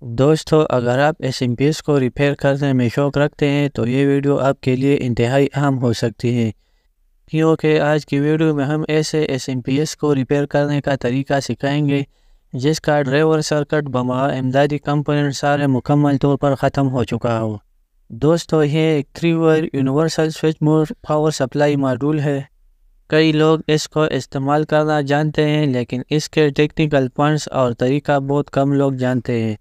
دوستو اگر آپ SMPS کو ریپیئر کرنے میں شوق رکھتے ہیں تو یہ ویڈیو آپ کے لیے انتہائی اہم ہو سکتی ہے، کیونکہ آج کی ویڈیو میں ہم ایسے SMPS کو ریپیئر کرنے کا طریقہ سکھائیں گے جس کا ڈرائیور سرکٹ بمع امدادی کمپوننٹ سارے مکمل طور پر ختم ہو چکا ہو۔ دوستو یہ ایک 3 wire universal switch mode power supply module ہے۔ کئی لوگ اس کو استعمال کرنا جانتے ہیں لیکن اس کے ٹیکنیکل پوائنٹس اور طریقہ بہت کم لوگ جانتے ہیں۔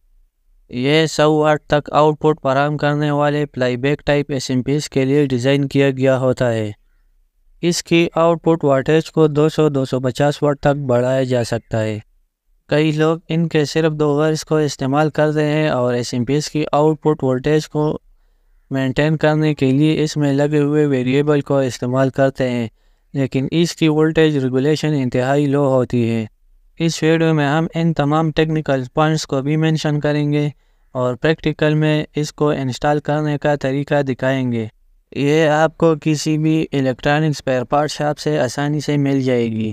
یہ 100 واٹ تک آؤٹ پٹ فراہم کرنے والے پلائی بیک ٹائپ SMPS کے لیے ڈیزائن کیا گیا ہوتا ہے۔ اس کی آؤٹ پٹ واٹیج کو 200-250 واٹ تک بڑھایا جا سکتا ہے۔ کئی لوگ ان کے صرف 2 وائرز کو استعمال کرتے ہیں اور SMPS کی آؤٹ پٹ وولٹیج کو مینٹین کرنے کے لیے اس میں لگے ہوئے ویریبل کو استعمال کرتے ہیں، لیکن اس کی وولٹیج ریگولیشن انتہائی لو ہوتی ہے۔ اس ویڈیو میں ہم ان تمام ٹیکنیکل پوائنٹس کو بھی مینشن کریں گے اور پریکٹیکل میں اس کو انسٹال کرنے کا طریقہ دکھائیں گے۔ یہ آپ کو کسی بھی الیکٹرانک اسپیئر پارٹ شاپ سے آسانی سے مل جائے گی۔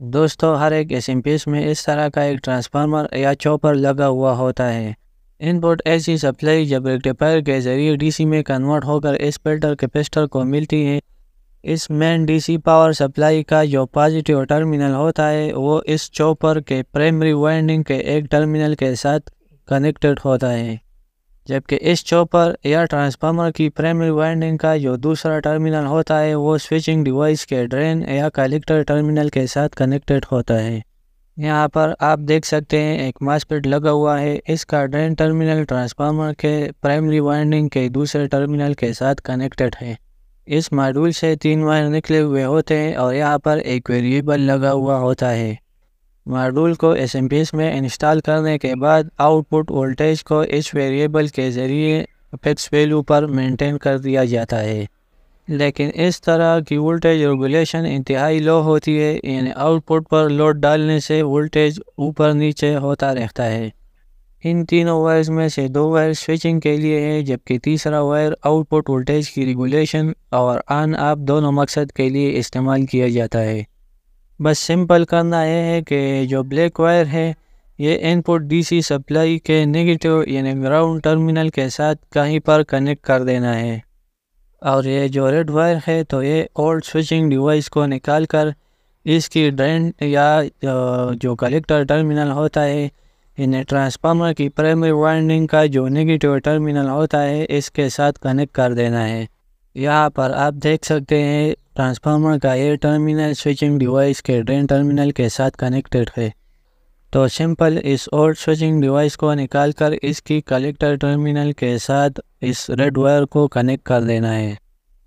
دوستو ہر ایک SMPS میں اس طرح کا ایک ٹرانسفارمر یا چوپر لگا ہوا ہوتا ہے۔ ان پٹ ایسی سپلائی جب ریکٹیفائر کے ذریعے DC میں کنورٹ ہو کر اس فلٹر کیپیسٹر کو ملتی ہے۔ اس مین DC پاور سپلائی کا جو پازیٹیو ٹرمینل ہوتا ہے وہ اس چوپر کے پرائمری وائنڈنگ کے ایک ٹرمینل کے ساتھ کنیکٹڈ ہوتا ہے، جبکہ اس چوپر یا ٹرانسفارمر کی پرائمری وائنڈنگ کا جو دوسرا ٹرمینل ہوتا ہے وہ سوئچنگ ڈیوائس کے ڈرین یا کلیکٹر ٹرمینل کے ساتھ کنیکٹڈ ہوتا ہے۔ یہاں پر آپ دیکھ سکتے ہیں ایک ماسفیٹ لگا ہوا ہے۔ اس کا ڈرین ٹرمینل ٹرانسفارمر کے پرائمری وائنڈنگ کے دوسرے ٹرمینل کے ساتھ کنیکٹڈ ہے۔ اس ماڈیول سے 3 وائر نکلے ہوئے ہوتے ہیں اور یہاں پر ایک ویریبل لگا ہوا ہوتا ہے۔ ماڈیول کو SMPS میں انسٹال کرنے کے بعد آؤٹ پٹ وولٹیج کو اس ویریبل کے ذریعے فکس ویلیو پر مینٹین کر دیا جاتا ہے، لیکن اس طرح کی وولٹیج ریگولیشن انتہائی لو ہوتی ہے، یعنی آؤٹ پٹ پر لوڈ ڈالنے سے وولٹیج اوپر نیچے ہوتا رہتا ہے۔ ان تینوں وائرز میں سے 2 وائر سوئچنگ کے لیے ہے، جبکہ تیسرا وائر آؤٹ پٹ وولٹیج کی ریگولیشن اور آن آف دونوں مقصد کے لیے استعمال کیا جاتا ہے۔ بس سمپل کرنا یہ ہے کہ جو بلیک وائر ہے یہ ان پٹ DC سپلائی کے نیگیٹیو یعنی گراؤنڈ ٹرمینل کے ساتھ کہیں پر کنیکٹ کر دینا ہے، اور یہ جو ریڈ وائر ہے تو یہ اولڈ سوئچنگ ڈیوائس کو نکال کر اس کی ڈرین یا جو کلیکٹر ٹرمینل ہوتا ہے یعنی ٹرانسفارمر کی پرائمری وائنڈنگ کا جو نیگیٹیو ٹرمینل ہوتا ہے اس کے ساتھ کنیکٹ کر دینا ہے۔ یہاں پر آپ دیکھ سکتے ہیں ٹرانسفارمر کا یہ ٹرمینل سوئچنگ ڈیوائس کے ڈرین ٹرمینل کے ساتھ کنیکٹڈ ہے، تو سمپل اس اولڈ سوئچنگ ڈیوائس کو نکال کر اس کی کلیکٹر ٹرمینل کے ساتھ اس ریڈ وائر کو کنیکٹ کر دینا ہے۔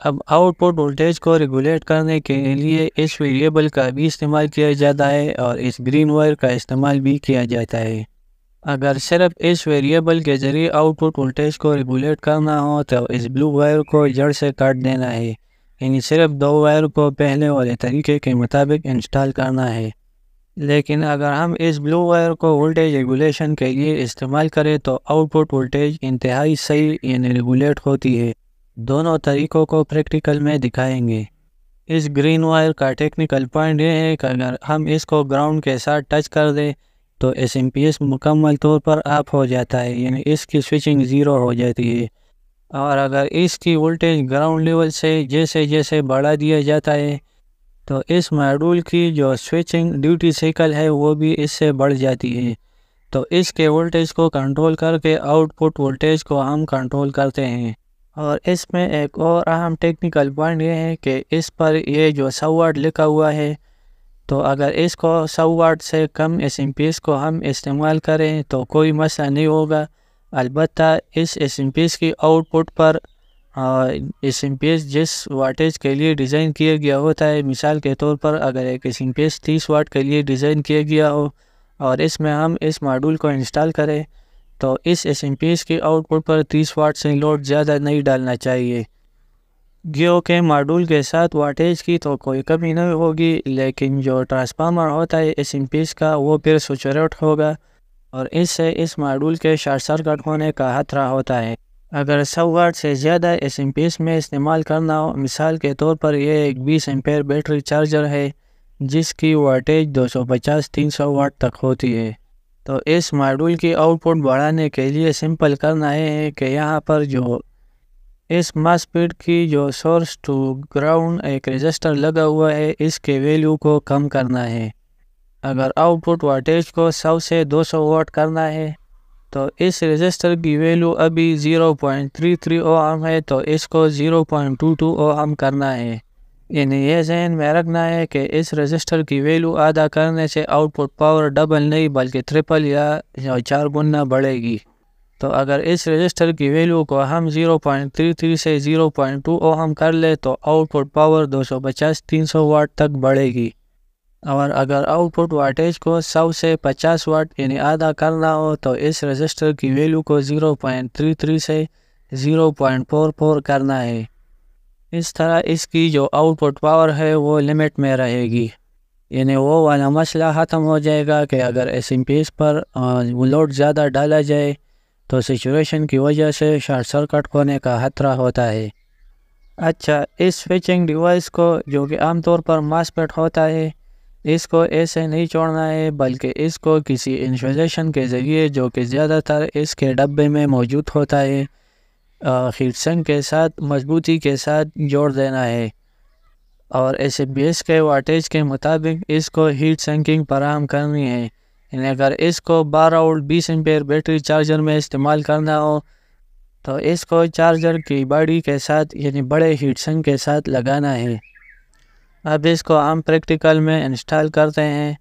اب آؤٹ پٹ وولٹیج کو ریگولیٹ کرنے کے لیے اس ویریبل کا بھی استعمال کیا جاتا ہے اور اس گرین وائر کا استعمال بھی کیا جاتا ہے۔ اگر صرف اس ویریبل کے ذریعے آؤٹ پٹ وولٹیج کو ریگولیٹ کرنا ہو تو اس بلو وائر کو جڑ سے کاٹ دینا ہے، یعنی صرف 2 وائر کو پہلے والے طریقے کے مطابق انسٹال کرنا ہے۔ لیکن اگر ہم اس بلو وائر کو وولٹیج ریگولیشن کے لیے استعمال کریں تو آؤٹ پٹ وولٹیج انتہائی صحیح یعنی ریگولیٹ ہوتی ہے۔ دونوں طریقوں کو پریکٹیکل میں دکھائیں گے۔ اس گرین وائر کا ٹیکنیکل پوائنٹ یہ ہے کہ اگر ہم اس کو گراؤنڈ کے ساتھ ٹچ کر دیں تو SMPS مکمل طور پر آف ہو جاتا ہے، یعنی اس کی سوئچنگ 0 ہو جاتی ہے، اور اگر اس کی وولٹیج گراؤنڈ لیول سے جیسے جیسے بڑھا دیا جاتا ہے تو اس ماڈیول کی جو سوئچنگ ڈیوٹی سائیکل ہے وہ بھی اس سے بڑھ جاتی ہے، تو اس کے وولٹیج کو کنٹرول کر کے آؤٹ پٹ وولٹیج کو ہم کنٹرول کرتے ہیں۔ اور اس میں ایک اور اہم ٹیکنیکل پوائنٹ یہ ہے کہ اس پر یہ جو 100 واٹ لکھا ہوا ہے، تو اگر اس کو 100 واٹ سے کم SMPS کو ہم استعمال کریں تو کوئی مسئلہ نہیں ہوگا۔ البتہ اس SMPS کی آؤٹ پٹ پر SMPS جس واٹیج کے لیے ڈیزائن کیا گیا ہوتا ہے، مثال کے طور پر اگر ایک SMPS 30 واٹ کے لیے ڈیزائن کیا گیا ہو اور اس میں ہم اس ماڈیول کو انسٹال کریں تو اس SMPS کی آؤٹ پٹ پر 30 واٹ سے لوڈ زیادہ نہیں ڈالنا چاہیے، کیونکہ ماڈیول کے ساتھ واٹیج کی تو کوئی کمی نہیں ہوگی، لیکن جو ٹرانسفارمر ہوتا ہے SMPS کا وہ پھر سوئچ آؤٹ ہوگا اور اس سے اس ماڈیول کے شارٹ سرکٹ ہونے کا خطرہ ہوتا ہے۔ اگر 100 واٹ سے زیادہ SMPS میں استعمال کرنا ہو، مثال کے طور پر یہ ایک 20 ایمپیئر بیٹری چارجر ہے جس کی واٹیج 250-300 واٹ تک ہوتی ہے، تو اس ماڈول کی آؤٹ پٹ بڑھانے کے لیے سمپل کرنا ہے کہ یہاں پر جو اس MOSFET کی جو سورس ٹو گراؤنڈ ایک رجسٹر لگا ہوا ہے اس کے ویلیو کو کم کرنا ہے۔ اگر آؤٹ پٹ واٹیج کو 100 سے 200 واٹ کرنا ہے تو اس رجسٹر کی ویلیو ابھی 0.33 اوہم ہے تو اس کو 0.22 اوہم کرنا ہے۔ یعنی یہ ذہن میں رکھنا ہے کہ اس رجسٹر کی ویلیو آدھا کرنے سے آؤٹ پٹ پاور ڈبل نہیں بلکہ ٹرپل یا 4 گنا بڑھے گی۔ تو اگر اس رجسٹر کی ویلیو کو ہم 0.33 سے 0.2 اوہم کر لے تو آؤٹ پٹ پاور 250-300 واٹ تک بڑھے گی۔ اور اگر آؤٹ پٹ واٹیج کو 100 سے 50 واٹ یعنی آدھا کرنا ہو تو اس رجسٹر کی ویلیو کو 0.33 سے 0.44 کرنا ہے۔ اس طرح اس کی جو آؤٹ پٹ پاور ہے وہ لمٹ میں رہے گی، یعنی وہ والا مسئلہ ختم ہو جائے گا کہ اگر SMP پر لوڈ زیادہ ڈالا جائے تو سیچوریشن کی وجہ سے شارٹ سرکٹ ہونے کا خطرہ ہوتا ہے۔ اچھا، اس سوئچنگ ڈیوائس کو جو کہ عام طور پر MOSFET ہوتا ہے اس کو ایسے نہیں چھوڑنا ہے بلکہ اس کو کسی انسولیشن کے ذریعے جو کہ زیادہ تر اس کے ڈبے میں موجود ہوتا ہے ہیٹ سنک کے ساتھ مضبوطی کے ساتھ جوڑ دینا ہے، اور SMP کے واٹیج کے مطابق اس کو ہیٹ سنکنگ فراہم کرنی ہے۔ یعنی اگر اس کو 12 وولٹ 20 ایمپیئر بیٹری چارجر میں استعمال کرنا ہو تو اس کو چارجر کی باڈی کے ساتھ یعنی بڑے ہیٹ سنک کے ساتھ لگانا ہے۔ اب اس کو ہم پریکٹیکل میں انسٹال کرتے ہیں۔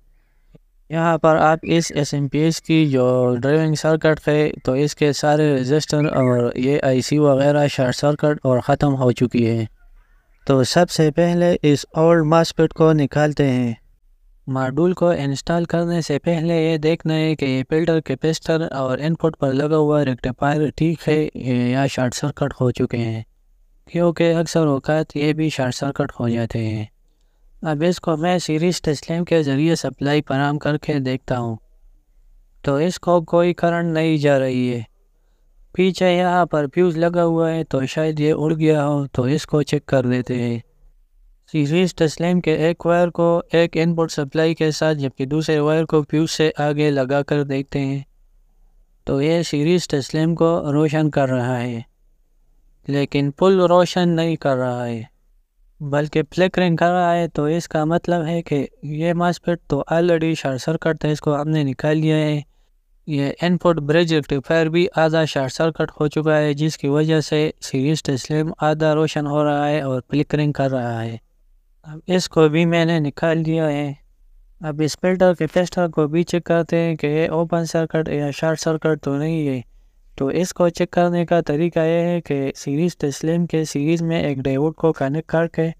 یہاں پر آپ اس SMP کی جو ڈرائیونگ سرکٹ ہے تو اس کے سارے رجسٹر اور یہ IC وغیرہ شارٹ سرکٹ اور ختم ہو چکی ہے۔ تو سب سے پہلے اس اولڈ MOSFET کو نکالتے ہیں۔ ماڈول کو انسٹال کرنے سے پہلے یہ دیکھنا ہے کہ یہ فلٹر کیپیسٹر اور ان پٹ پر لگا ہوا ریکٹیفائر ٹھیک ہے یا شارٹ سرکٹ ہو چکے ہیں، کیونکہ اکثر اوقات یہ بھی شارٹ سرکٹ ہو جاتے ہیں۔ اب اس کو میں سیریز ٹیسٹ لیمپ کے ذریعے سپلائی فراہم کر کے دیکھتا ہوں تو اس کو کوئی کرنٹ نہیں جا رہی ہے۔ پیچھے یہاں پر فیوز لگا ہوا ہے تو شاید یہ اڑ گیا ہو، تو اس کو چیک کر لیتے ہیں۔ سیریز ٹیسٹ لیمپ کے ایک وائر کو ایک ان پٹ سپلائی کے ساتھ جبکہ دوسرے وائر کو فیوز سے آگے لگا کر دیکھتے ہیں تو یہ سیریز ٹیسٹ لیمپ کو روشن کر رہا ہے، لیکن فل روشن نہیں کر رہا ہے بلکہ فلیکرنگ کر رہا ہے۔ تو اس کا مطلب ہے کہ یہ MOSFET تو آلریڈی شارٹ سرکٹ ہے، اس کو ہم نے نکال لیا ہے۔ یہ ان پٹ بریج ریکٹیفائر بھی آدھا شارٹ سرکٹ ہو چکا ہے جس کی وجہ سے سیریز ٹیسٹ لیمپ آدھا روشن ہو رہا ہے اور فلیکرنگ کر رہا ہے۔ اب اس کو بھی میں نے نکال دیا ہے۔ اب اس فلٹر کیپیسٹر کو بھی چیک کرتے ہیں کہ یہ اوپن سرکٹ یا شارٹ سرکٹ تو نہیں ہے۔ تو اس کو چیک کرنے کا طریقہ یہ ہے کہ سیریز ٹیسٹ لیمپ کے سیریز میں ایک ڈائیوڈ کو کنیکٹ کر کے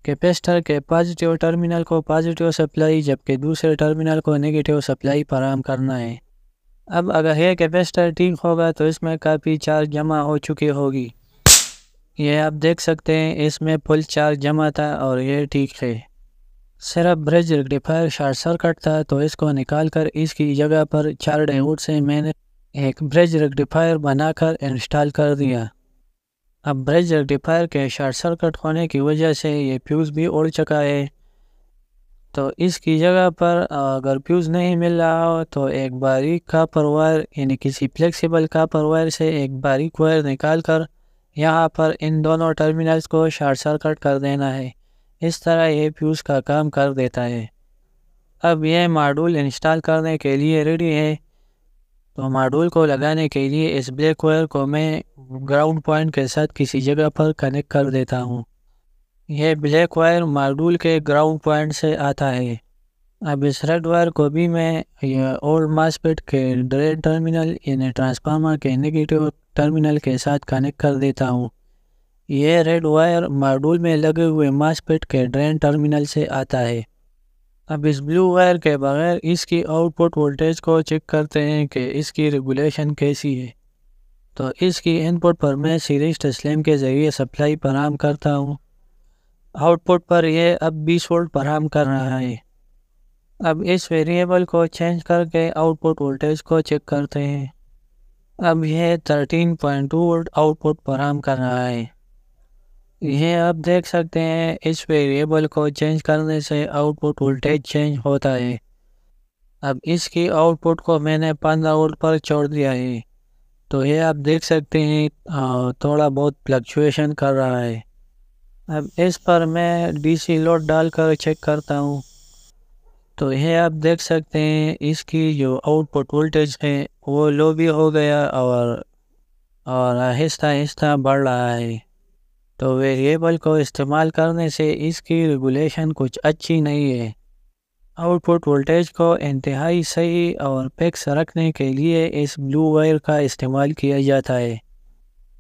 کیپیسٹر کے پازیٹیو ٹرمینل کو پازیٹیو سپلائی جبکہ دوسرے ٹرمینل کو نیگیٹیو سپلائی فراہم کرنا ہے۔ اب اگر یہ کیپیسٹر ٹھیک ہوگا تو اس میں کافی چارج جمع ہو چکی ہوگی۔ یہ آپ دیکھ سکتے ہیں اس میں فل چارج جمع تھا اور یہ ٹھیک ہے۔ صرف بریج ریکٹیفائر شارٹ سرکٹ تھا تو اس کو نکال کر اس کی جگہ پر 4 ڈائیوڈ سے میں نے ایک بریج ریکٹیفائر بنا کر انسٹال کر دیا۔ اب بریج ریکٹیفائر کے شارٹ سرکٹ ہونے کی وجہ سے یہ فیوز بھی اڑ چکا ہے، تو اس کی جگہ پر اگر فیوز نہیں مل رہا ہو تو ایک باریک کاپر وائر یعنی کسی فلیکسیبل کاپر وائر سے ایک باریک وائر نکال کر یہاں پر ان دونوں ٹرمینلز کو شارٹ سرکٹ کر دینا ہے۔ اس طرح یہ فیوز کا کام کر دیتا ہے۔ اب یہ ماڈول انسٹال کرنے کے لیے ریڈی ہے، تو ماڈول کو لگانے کے لیے اس بلیک وائر کو میں گراؤنڈ پوائنٹ کے ساتھ کسی جگہ پر کنیکٹ کر دیتا ہوں۔ یہ بلیک وائر ماڈول کے گراؤنڈ پوائنٹ سے آتا ہے۔ اب اس ریڈ وائر کو بھی میں یہ اولڈ MOSFET کے ڈرین ٹرمینل یعنی ٹرانسفارمر کے نیگیٹیو ٹرمینل کے ساتھ کنیکٹ کر دیتا ہوں۔ یہ ریڈ وائر ماڈول میں لگے ہوئے MOSFET کے ڈرین ٹرمینل سے آتا ہے۔ اب اس بلو وائر کے بغیر اس کی آؤٹ پٹ وولٹیج کو چیک کرتے ہیں کہ اس کی ریگولیشن کیسی ہے۔ تو اس کی ان پٹ پر میں سیریز ٹیسٹ لیمپ کے ذریعے سپلائی فراہم کرتا ہوں۔ آؤٹ پٹ پر یہ اب 20 وولٹ فراہم کر رہا ہے۔ اب اس ویریبل کو چینج کر کے آؤٹ پٹ وولٹیج کو چیک کرتے ہیں۔ اب یہ 13.2 وولٹ آؤٹ پٹ فراہم کر رہا ہے۔ یہ آپ دیکھ سکتے ہیں اس ویریبل کو چینج کرنے سے آؤٹ پٹ وولٹیج چینج ہوتا ہے۔ اب اس کی آؤٹ پٹ کو میں نے 15 وولٹ پر چھوڑ دیا ہے، تو یہ آپ دیکھ سکتے ہیں تھوڑا بہت فلکچویشن کر رہا ہے۔ اب اس پر میں ڈی سی لوڈ ڈال کر چیک کرتا ہوں، تو یہ آپ دیکھ سکتے ہیں اس کی جو آؤٹ پٹ وولٹیج ہے وہ لو بھی ہو گیا اور آہستہ آہستہ بڑھ رہا ہے۔ تو ویریبل کو استعمال کرنے سے اس کی ریگولیشن کچھ اچھی نہیں ہے۔ آؤٹ پٹ وولٹیج کو انتہائی صحیح اور فکس رکھنے کے لیے اس بلو وائر کا استعمال کیا جاتا ہے۔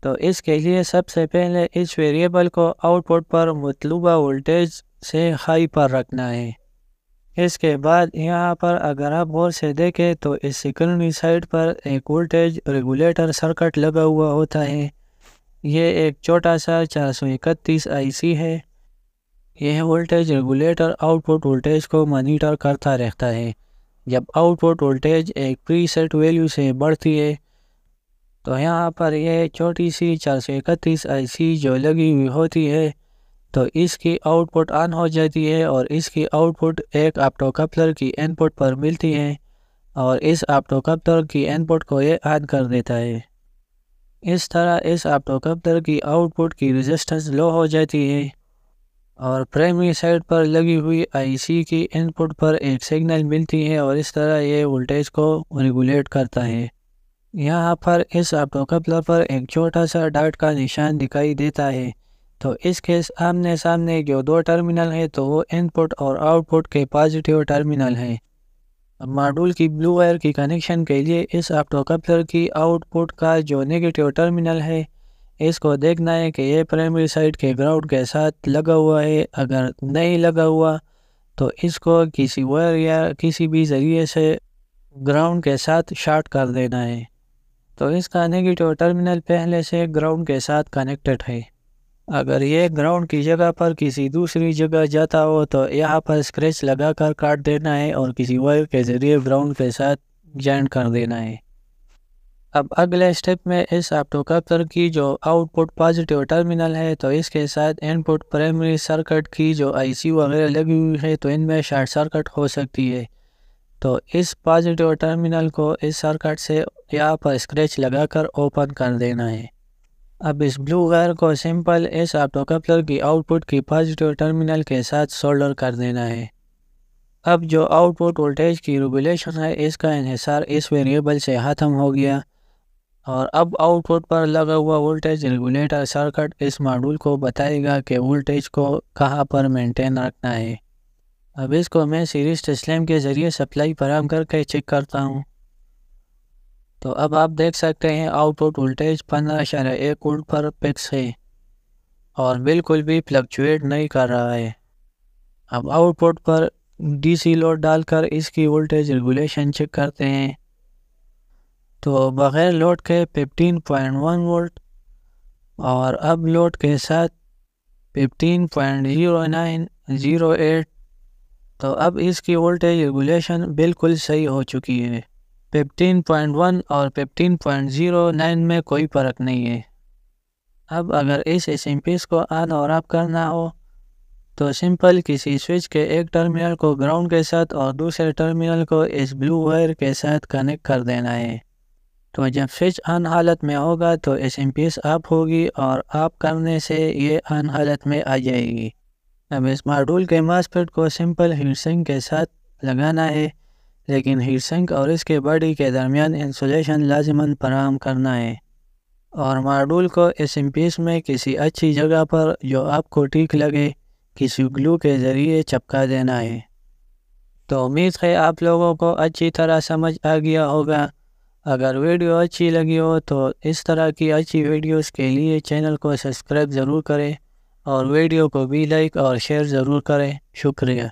تو اس کے لیے سب سے پہلے اس ویریبل کو آؤٹ پٹ پر مطلوبہ وولٹیج سے ہائی پر رکھنا ہے۔ اس کے بعد یہاں پر اگر آپ غور سے دیکھیں تو اس سیکنڈری سائڈ پر ایک وولٹیج ریگولیٹر سرکٹ لگا ہوا ہوتا ہے۔ یہ ایک چھوٹا سا 431 آئی سی ہے۔ یہ voltage regulator out put voltage کو مانیٹر کرتا رہتا ہے۔ جب آؤٹ پٹ وولٹیج ایک پری سیٹ ویلیو سے بڑھتی ہے تو یہاں پر یہ چھوٹی سی 431 آئی سی جو لگی ہوئی ہوتی ہے تو اس کی آؤٹ پٹ آن ہو جاتی ہے اور اس کی آؤٹ پٹ ایک آپٹو کپلر کی ان پٹ پر ملتی ہے اور اس آپٹو کپلر کی ان پٹ کو یہ آن کر دیتا ہے۔ اس طرح اس آپٹو کپلر کی آؤٹ پٹ کی ریزسٹنس لو ہو جاتی ہے اور پرائمری سائڈ پر لگی ہوئی آئی سی کی ان پٹ پر ایک سگنل ملتی ہے اور اس طرح یہ وولٹیج کو ریگولیٹ کرتا ہے۔ یہاں پر اس آپٹو کپلر پر ایک چھوٹا سا ڈاٹ کا نشان دکھائی دیتا ہے، تو اس کے آمنے سامنے جو دو ٹرمینل ہے تو وہ ان پٹ اور آؤٹ پٹ کے پازیٹیو ٹرمینل ہیں۔ اب ماڈول کی بلو وائر کی کنیکشن کے لیے اس آپٹو کپلر کی آؤٹ پٹ کا جو نیگیٹیو ٹرمینل ہے اس کو دیکھنا ہے کہ یہ پرائمری سائڈ کے گراؤنڈ کے ساتھ لگا ہوا ہے۔ اگر نہیں لگا ہوا تو اس کو کسی وائر یا کسی بھی ذریعے سے گراؤنڈ کے ساتھ شارٹ کر دینا ہے۔ تو اس کا نیگیٹیو ٹرمینل پہلے سے گراؤنڈ کے ساتھ کنیکٹڈ ہے۔ اگر یہ گراؤنڈ کی جگہ پر کسی دوسری جگہ جاتا ہو تو یہاں پر اسکریچ لگا کر کاٹ دینا ہے اور کسی وائر کے ذریعے گراؤنڈ کے ساتھ جوائن کر دینا ہے۔ اب اگلے سٹیپ میں اس آپٹو کپلر کی جو آؤٹ پٹ پازیٹیو ٹرمینل ہے تو اس کے ساتھ ان پٹ پرائمری سرکٹ کی جو آئی سی وغیرہ لگی ہوئی ہے تو ان میں شارٹ سرکٹ ہو سکتی ہے، تو اس پازیٹیو ٹرمینل کو اس سرکٹ سے یہاں پر اسکریچ لگا کر اوپن کر دینا ہے۔ اب اس بلو وائر کو سمپل اس آپٹو کپلر کی آؤٹ پٹ کی پازیٹیو ٹرمینل کے ساتھ سولڈر کر دینا ہے۔ اب جو آؤٹ پٹ وولٹیج کی ریگولیشن ہے اس کا انحصار اس ویریبل سے ختم ہو گیا اور اب آؤٹ پٹ پر لگا ہوا وولٹیج ریگولیٹر سرکٹ اس ماڈول کو بتائے گا کہ وولٹیج کو کہاں پر مینٹین رکھنا ہے۔ اب اس کو میں سیریز ٹیسٹ لیمپ کے ذریعے سپلائی فراہم کر کے چیک کرتا ہوں، تو اب آپ دیکھ سکتے ہیں آؤٹ پٹ وولٹیج 15.1 وولٹ پر فکس ہے اور بالکل بھی فلکچویٹ نہیں کر رہا ہے۔ اب آؤٹ پٹ پر ڈی سی لوڈ ڈال کر اس کی وولٹیج ریگولیشن چیک کرتے ہیں، تو بغیر لوڈ کے 15.1 وولٹ اور اب لوڈ کے ساتھ 15.0908، تو اب اس کی وولٹیج ریگولیشن بالکل صحیح ہو چکی ہے۔ 15.1 اور 15.09 میں کوئی فرق نہیں ہے۔ اب اگر اس SMP کو آن اور آف کرنا ہو تو سمپل کسی سوئچ کے ایک ٹرمینل کو گراؤنڈ کے ساتھ اور دوسرے ٹرمینل کو اس بلو وائر کے ساتھ کنیکٹ کر دینا ہے۔ تو جب سوئچ آن حالت میں ہوگا تو SMP آف ہوگی اور آف کرنے سے یہ آن حالت میں آ جائے گی۔ اب اس ماڈول کے ماسفیٹ کو سمپل ہیٹ سنک کے ساتھ لگانا ہے، لیکن ہیٹ سنک اور اس کے باڈی کے درمیان انسولیشن لازماً فراہم کرنا ہے اور ماڈول کو SMP میں کسی اچھی جگہ پر جو آپ کو ٹھیک لگے کسی گلو کے ذریعے چپکا دینا ہے۔ تو امید ہے آپ لوگوں کو اچھی طرح سمجھ آ گیا ہوگا۔ اگر ویڈیو اچھی لگی ہو تو اس طرح کی اچھی ویڈیوز کے لیے چینل کو سبسکرائب ضرور کریں اور ویڈیو کو بھی لائک اور شیئر ضرور کریں۔ شکریہ۔